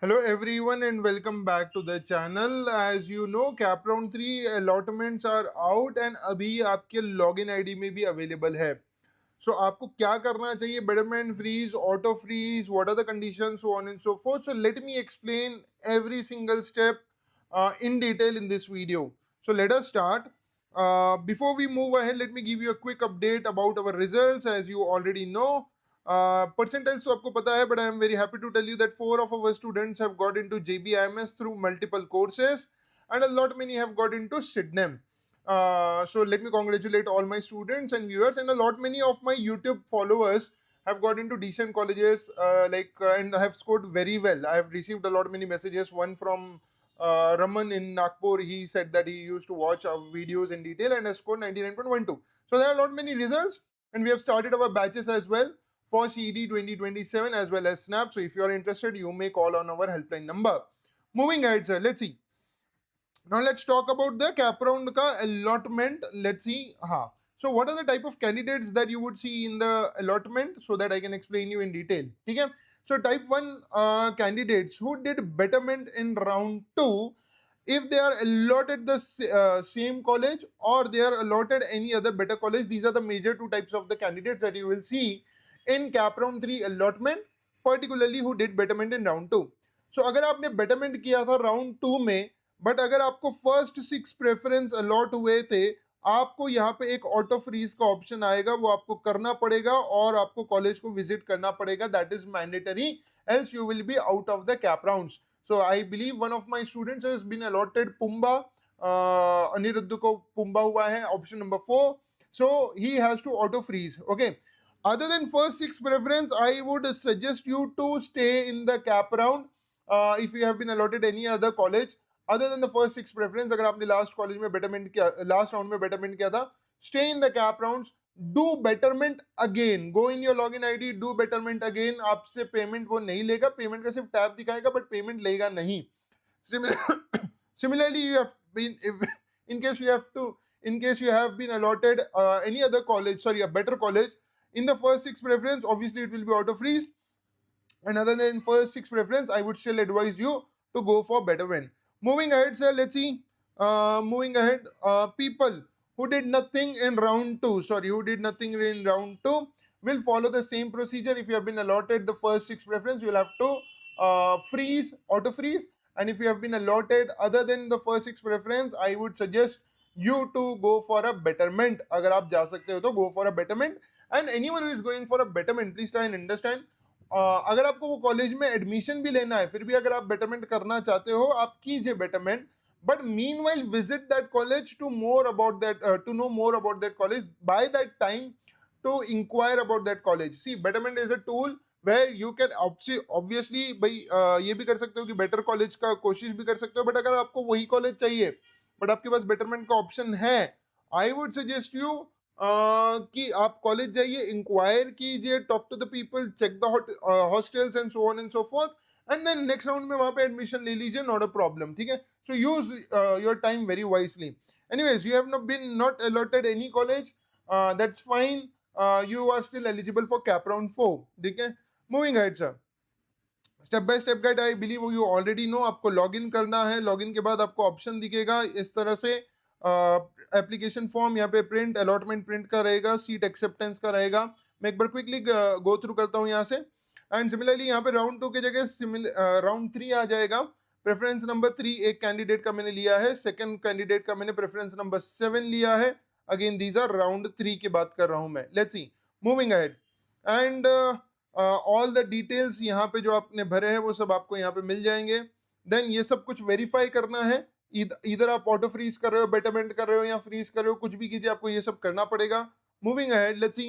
Hello everyone and welcome back to the channel. As you know, cap round 3 allotments are out and अभी आपके login ID में भी available है. So आपको क्या करना चाहिए? Betterment freeze, auto freeze, what are the conditions, so on and so forth. So let me explain every single step in detail in this video. So let us start. Before we move ahead, let me give you a quick update about our results. As you already know, percentiles तो आपको पता है, but I am very happy to tell you that 4 of our students have got into JBIMS through multiple courses, and a lot many have got into SIDNEM. So let me congratulate all my students and viewers, and a lot many of my YouTube followers have got into decent colleges, and have scored very well. I have received a lot many messages. One from Raman in Nagpur, he said that he used to watch our videos in detail and has scored 99.12. So there are a lot many results, and we have started our batches as well for CED 2027 as well as SNAP. So if you are interested, you may call on our helpline number. Moving ahead, sir, let's see. Now let's talk about the cap round ka allotment. Let's see. So what are the type of candidates that you would see in the allotment so that I can explain you in detail. Okay? So type 1 candidates who did betterment in round 2, if they are allotted the same college or they are allotted any other better college, these are the major two types of the candidates that you will see in cap round 3 allotment, particularly who did betterment in round 2. So अगर आपने betterment किया था round 2 में, but अगर आपको first 6 preference allot हुए थे, आपको यहाँ पे एक ऑटो फ्रीज का ऑप्शन आएगा, वो आपको करना पड़ेगा और आपको कॉलेज को विजिट करना पड़ेगा. That is mandatory, else you will be out of the cap rounds. So I believe one of my students has been allotted PUMBA. Anirudh को पुम्बा हुआ है option number 4, so he has to auto freeze. Okay, other than first 6 preference, I would suggest you to stay in the cap round. If you have been allotted any other college other than the first 6 preference, अगर आपने last college में betterment किया, last round में betterment किया था, stay in the cap rounds, do betterment again, go in your login ID, do betterment again. आपसे payment वो नहीं लेगा, पेमेंट का सिर्फ टैब दिखाएगा बट पेमेंट लेगा नहीं. Similarly, you have been, if in case you have to, in case you have been allotted any other college, sorry, a better college, in the first 6 preference, obviously it will be auto freeze. And other than first 6 preference, I would still advise you to go for better win. Moving ahead, sir, let's see. Moving ahead, people who did nothing in round 2, sorry, who did nothing in round 2 will follow the same procedure. If you have been allotted the first 6 preference, you will have to freeze, auto freeze. And if you have been allotted other than the first 6 preference, I would suggest you to go for a betterment. अगर आप जा सकते हो तो go for a betterment. And anyone who is going for a betterment, please try and understand. अगर आपको वो college में एडमिशन भी लेना है, फिर भी अगर आप बेटरमेंट करना चाहते हो, आप कीजिए betterment. But meanwhile visit that college to more about that, to know more about that college by that time, to inquire about that college. See, betterment is a tool where you can obviously भाई ये भी कर सकते हो कि better college का कोशिश भी कर सकते हो, बट अगर आपको वही कॉलेज चाहिए बट आपके पास बेटरमेंट का ऑप्शन है, आई वुड सजेस्ट यू कि आप कॉलेज जाइए, इंक्वायर कीजिए, talk to the people, check the hostels and so on and so forth, and then next round में वहां पे एडमिशन ले लीजिए, नॉट अ प्रॉब्लम. ठीक है, so use your time very wisely. Anyways, you have not been not allotted any college, that's fine, you are still eligible for CAP round 4. ठीक है, moving ahead sir. Step by step guide I believe you already know. आपको login करना है, login के बाद आपको option दिखेगा इस तरह से, एप्लीकेशन फॉर्म, यहाँ पे प्रिंट अलॉटमेंट प्रिंट का रहेगा, सीट एक्सेप्टेंस का रहेगा. मैं एक बार क्विकली गो थ्रू करता हूँ यहाँ से. एंड सिमिलरली यहाँ पे राउंड 2 की जगह राउंड 3 आ जाएगा. प्रेफरेंस नंबर 3 एक कैंडिडेट का मैंने लिया है, सेकंड कैंडिडेट का मैंने प्रेफरेंस नंबर 7 लिया है. अगेन दीज आर राउंड 3 की बात कर रहा हूँ मैं. Let's see, moving ahead. And all the details यहाँ पे जो आपने भरे हैं वो सब आपको यहाँ पे मिल जाएंगे. देन ये सब कुछ वेरीफाई करना है. इधर आप ऑटो फ्रीज कर रहे हो, बेटरमेंट कर रहे हो या फ्रीज कर रहे हो, कुछ भी कीजिए, आपको ये सब करना पड़ेगा. Moving ahead, let's see.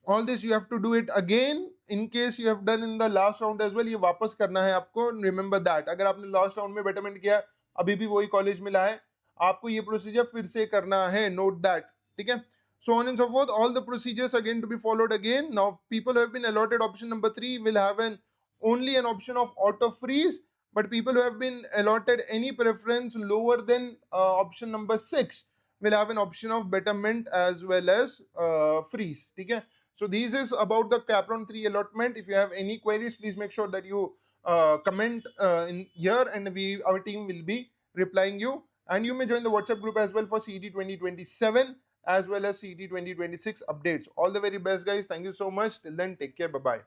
All this you have to do it again in case you have done in the last round as well. ये वापस करना है आपको. रिमेंबर दैट, अगर आपने लास्ट राउंड में बेटरमेंट किया, अभी भी वही कॉलेज मिला है, आपको ये प्रोसीजर फिर से करना है. Note that. ठीक है, so on and so forth, all the procedures again to be followed again. Now people who have been allotted option number 3 will have only an option of auto freeze, but people who have been allotted any preference lower than option number 6 will have an option of betterment as well as freeze. ठीक है, So this is about the Capron 3 allotment. If you have any queries, please make sure that you comment in here, and our team will be replying you. And you may join the WhatsApp group as well for CET 2027 as well as CET 2026 updates. All the very best, guys. Thank you so much. Till then, take care. Bye bye.